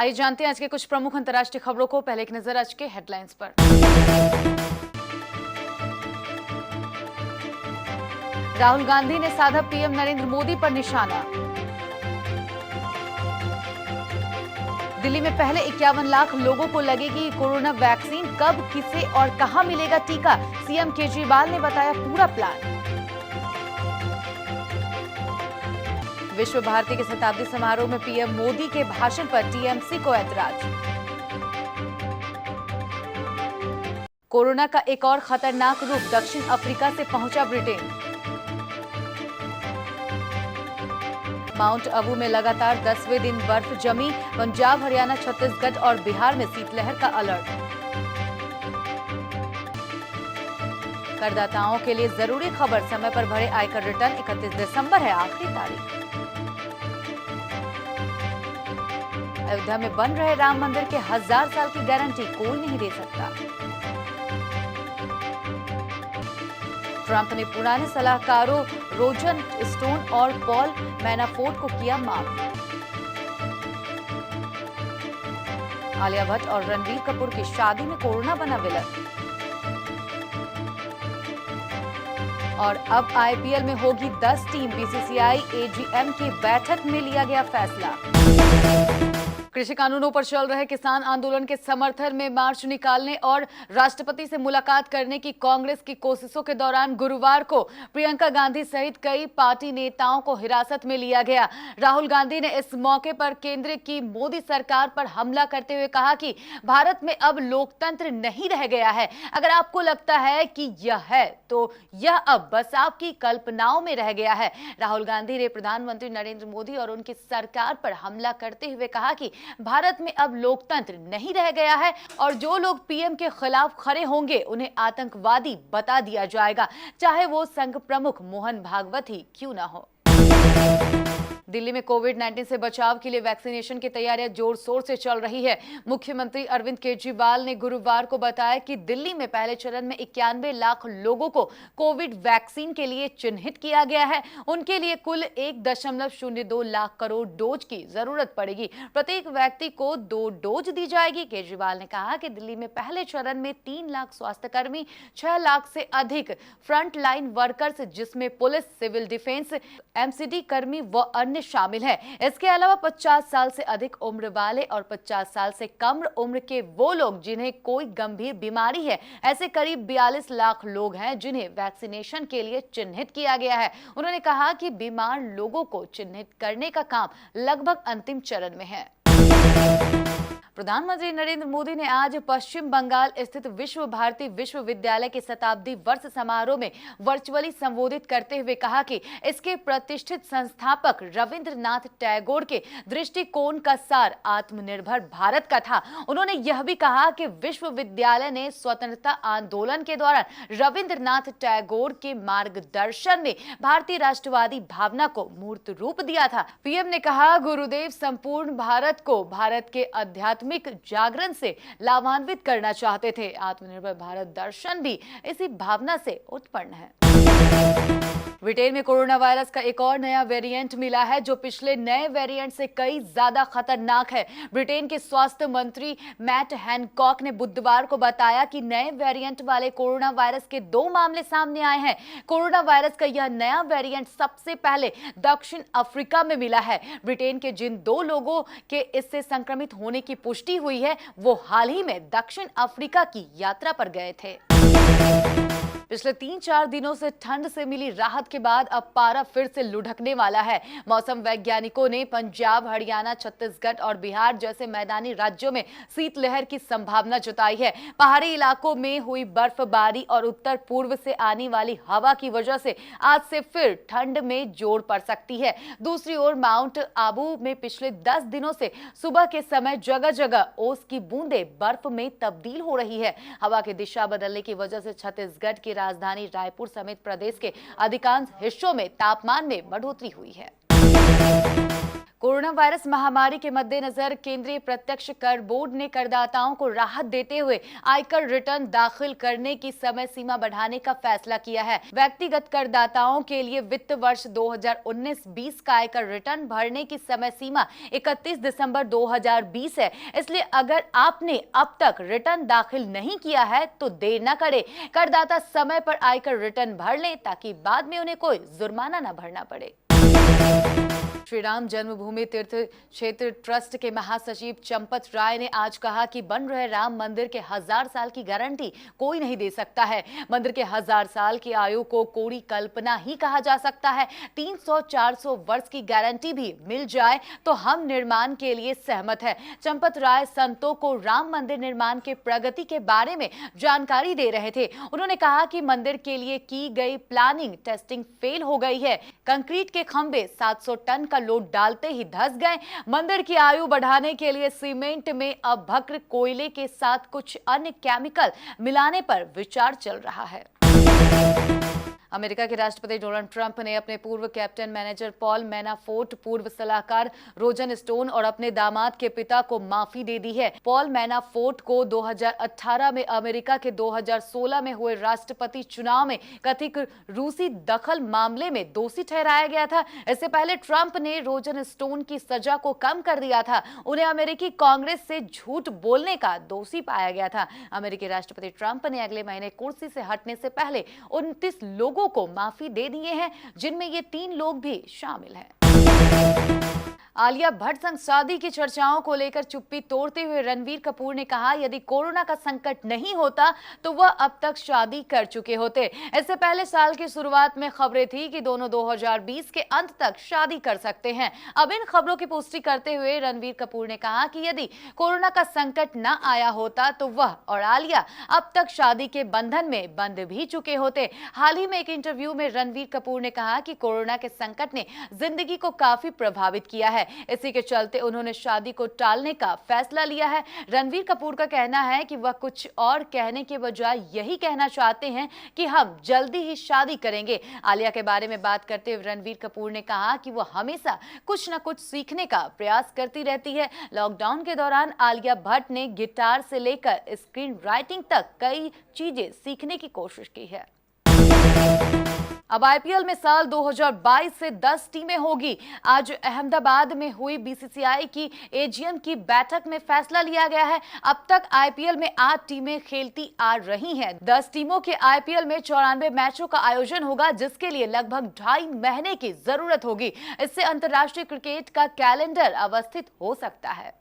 आइए जानते हैं आज के कुछ प्रमुख अंतर्राष्ट्रीय खबरों को। पहले एक नजर आज के हेडलाइंस पर। राहुल गांधी ने साधा पीएम नरेंद्र मोदी पर निशाना। दिल्ली में पहले 51 लाख लोगों को लगेगी कोरोना वैक्सीन। कब, किसे और कहां मिलेगा टीका, सीएम केजरीवाल ने बताया पूरा प्लान। विश्व भारती के शताब्दी समारोह में पीएम मोदी के भाषण पर टीएमसी को ऐतराज। कोरोना का एक और खतरनाक रूप, दक्षिण अफ्रीका से पहुंचा ब्रिटेन। माउंट आबू में लगातार 10वें दिन बर्फ जमी। पंजाब, हरियाणा, छत्तीसगढ़ और बिहार में शीतलहर का अलर्ट। करदाताओं के लिए जरूरी खबर, समय पर भरे आयकर रिटर्न। 31 दिसंबर है आखिरी तारीख। अयोध्या में बन रहे राम मंदिर के 1000 साल की गारंटी कोई नहीं दे सकता। ट्रंप ने पुराने सलाहकारों रोजर स्टोन और पॉल मैनाफोर्ट को किया माफ। आलिया भट्ट और रणबीर कपूर की शादी में कोरोना बना विलन। और अब आईपीएल में होगी 10 टीम। बीसीसीआई एजीएम की बैठक में लिया गया फैसला। कृषि कानूनों पर चल रहे किसान आंदोलन के समर्थन में मार्च निकालने और राष्ट्रपति से मुलाकात करने की कांग्रेस की कोशिशों के दौरान गुरुवार को प्रियंका गांधी सहित कई पार्टी नेताओं को हिरासत में लिया गया। राहुल गांधी ने इस मौके पर केंद्र की मोदी सरकार पर हमला करते हुए कहा कि भारत में अब लोकतंत्र नहीं रह गया है। अगर आपको लगता है कि यह है तो यह अब बस आपकी कल्पनाओं में रह गया है। राहुल गांधी ने प्रधानमंत्री नरेंद्र मोदी और उनकी सरकार पर हमला करते हुए कहा कि भारत में अब लोकतंत्र नहीं रह गया है और जो लोग पीएम के खिलाफ खड़े होंगे उन्हें आतंकवादी बता दिया जाएगा, चाहे वो संघ प्रमुख मोहन भागवत ही क्यों ना हो। दिल्ली में कोविड-19 से बचाव के लिए वैक्सीनेशन की तैयारियां जोर शोर से चल रही है। मुख्यमंत्री अरविंद केजरीवाल ने गुरुवार को बताया कि दिल्ली में पहले चरण में 91 लाख लोगों को कोविड वैक्सीन के लिए चिन्हित किया गया है। उनके लिए कुल 1.02 लाख करोड़ डोज की जरूरत पड़ेगी। प्रत्येक व्यक्ति को 2 डोज दी जाएगी। केजरीवाल ने कहा कि दिल्ली में पहले चरण में 3 लाख स्वास्थ्यकर्मी, 6 लाख से अधिक फ्रंट लाइन वर्कर्स जिसमें पुलिस, सिविल डिफेंस, एमसीडी कर्मी व अन्य शामिल है। इसके अलावा 50 साल से अधिक उम्र वाले और 50 साल से कम उम्र के वो लोग जिन्हें कोई गंभीर बीमारी है। ऐसे करीब 42 लाख लोग हैं जिन्हें वैक्सीनेशन के लिए चिन्हित किया गया है। उन्होंने कहा कि बीमार लोगों को चिन्हित करने का काम लगभग अंतिम चरण में है। प्रधानमंत्री नरेंद्र मोदी ने आज पश्चिम बंगाल स्थित विश्व भारती विश्वविद्यालय के शताब्दी वर्ष समारोह में वर्चुअली संबोधित करते हुए कहा कि इसके प्रतिष्ठित संस्थापक रविंद्रनाथ टैगोर के दृष्टिकोण का सार आत्मनिर्भर भारत का था। उन्होंने यह भी कहा कि विश्वविद्यालय ने स्वतंत्रता आंदोलन के दौरान रविंद्रनाथ टैगोर के मार्गदर्शन में भारतीय राष्ट्रवादी भावना को मूर्त रूप दिया था। पीएम ने कहा, गुरुदेव संपूर्ण भारत को भारत के आध्यात्मिक जागरण से लाभान्वित करना चाहते थे। आत्मनिर्भर भारत दर्शन भी इसी भावना से उत्पन्न है। ब्रिटेन में कोरोना वायरस का एक और नया वेरिएंट मिला है जो पिछले नए वेरिएंट से कई ज्यादा खतरनाक है। ब्रिटेन के स्वास्थ्य मंत्री मैट हैनकॉक ने बुधवार को बताया कि नए वेरिएंट वाले कोरोना वायरस के 2 मामले सामने आए हैं। कोरोना वायरस का यह नया वेरिएंट सबसे पहले दक्षिण अफ्रीका में मिला है। ब्रिटेन के जिन 2 लोगों के इससे संक्रमित होने की पुष्टि हुई है वो हाल ही में दक्षिण अफ्रीका की यात्रा पर गए थे। पिछले 3-4 दिनों से ठंड से मिली राहत के बाद अब पारा फिर से लुढ़कने वाला है। मौसम वैज्ञानिकों ने पंजाब, हरियाणा, छत्तीसगढ़ और बिहार जैसे मैदानी राज्यों में शीतलहर की संभावना जताई है। पहाड़ी इलाकों में हुई बर्फबारी और उत्तर पूर्व से आने वाली हवा की वजह से आज से फिर ठंड में जोर पड़ सकती है। दूसरी ओर माउंट आबू में पिछले 10 दिनों से सुबह के समय जगह जगह ओस की बूंदें बर्फ में तब्दील हो रही है। हवा की दिशा बदलने की वजह से छत्तीसगढ़ की राजधानी रायपुर समेत प्रदेश के अधिकांश हिस्सों में तापमान में बढ़ोतरी हुई है। कोरोना वायरस महामारी के मद्देनजर केंद्रीय प्रत्यक्ष कर बोर्ड ने करदाताओं को राहत देते हुए आयकर रिटर्न दाखिल करने की समय सीमा बढ़ाने का फैसला किया है। व्यक्तिगत करदाताओं के लिए वित्त वर्ष 2019-20 का आयकर रिटर्न भरने की समय सीमा 31 दिसंबर 2020 है। इसलिए अगर आपने अब तक रिटर्न दाखिल नहीं किया है तो देर न करें, करदाता समय पर आयकर रिटर्न भर लें ताकि बाद में उन्हें कोई जुर्माना न भरना पड़े। श्री राम जन्मभूमि तीर्थ क्षेत्र ट्रस्ट के महासचिव चंपत राय ने आज कहा कि बन रहे राम मंदिर के 1000 साल की गारंटी कोई नहीं दे सकता है। मंदिर के 1000 साल की आयु को कोरी कल्पना ही कहा जा सकता है। 300-400 वर्ष की गारंटी भी मिल जाए तो हम निर्माण के लिए सहमत है। चंपत राय संतों को राम मंदिर निर्माण के प्रगति के बारे में जानकारी दे रहे थे। उन्होंने कहा कि मंदिर के लिए की गई प्लानिंग टेस्टिंग फेल हो गई है। कंक्रीट के खंभे 700 टन का लोड डालते ही धंस गए। मंदिर की आयु बढ़ाने के लिए सीमेंट में अब भक्र कोयले के साथ कुछ अन्य केमिकल मिलाने पर विचार चल रहा है। अमेरिका के राष्ट्रपति डोनाल्ड ट्रंप ने अपने पूर्व कैप्टन मैनेजर पॉल मैनाफोर्ट, पूर्व सलाहकार रोजर स्टोन और अपने दामाद के पिता को माफी दे दी है। पॉल मैनाफोर्ट को 2018 में अमेरिका के 2016 में हुए राष्ट्रपति चुनाव में कथित रूसी दखल मामले में दोषी ठहराया गया था। इससे पहले ट्रंप ने रोजर स्टोन की सजा को कम कर दिया था। उन्हें अमेरिकी कांग्रेस से झूठ बोलने का दोषी पाया गया था। अमेरिकी राष्ट्रपति ट्रंप ने अगले महीने कुर्सी से हटने से पहले 29 लोगों को माफी दे दिए हैं, जिनमें ये 3 लोग भी शामिल हैं। आलिया भट्ट संग शादी की चर्चाओं को लेकर चुप्पी तोड़ते हुए रणवीर कपूर ने कहा, यदि कोरोना का संकट नहीं होता तो वह अब तक शादी कर चुके होते। इससे पहले साल की शुरुआत में खबरें थी कि दोनों 2020 के अंत तक शादी कर सकते हैं। अब इन खबरों की पुष्टि करते हुए रणवीर कपूर ने कहा कि यदि कोरोना का संकट न आया होता तो वह और आलिया अब तक शादी के बंधन में बंध भी चुके होते। हाल ही में एक इंटरव्यू में रणवीर कपूर ने कहा कि कोरोना के संकट ने जिंदगी को काफी प्रभावित किया है, इसी के चलते उन्होंने शादी को टालने का फैसला लिया है। रणवीर कपूर का कहना है कि वह कुछ और कहने के बजाय यही कहना चाहते हैं कि हम जल्दी ही शादी करेंगे। आलिया के बारे में बात करते हुए रणवीर कपूर ने कहा कि वह हमेशा कुछ न कुछ सीखने का प्रयास करती रहती है। लॉकडाउन के दौरान आलिया भट्ट ने गिटार से लेकर स्क्रीन राइटिंग तक कई चीजें सीखने की कोशिश की है। अब आईपीएल में साल 2022 से 10 टीमें होगी। आज अहमदाबाद में हुई बीसीसीआई की एजीएम की बैठक में फैसला लिया गया है। अब तक आईपीएल में 8 टीमें खेलती आ रही हैं। 10 टीमों के आईपीएल में 94 मैचों का आयोजन होगा, जिसके लिए लगभग 2.5 महीने की जरूरत होगी। इससे अंतर्राष्ट्रीय क्रिकेट का कैलेंडर अवस्थित हो सकता है।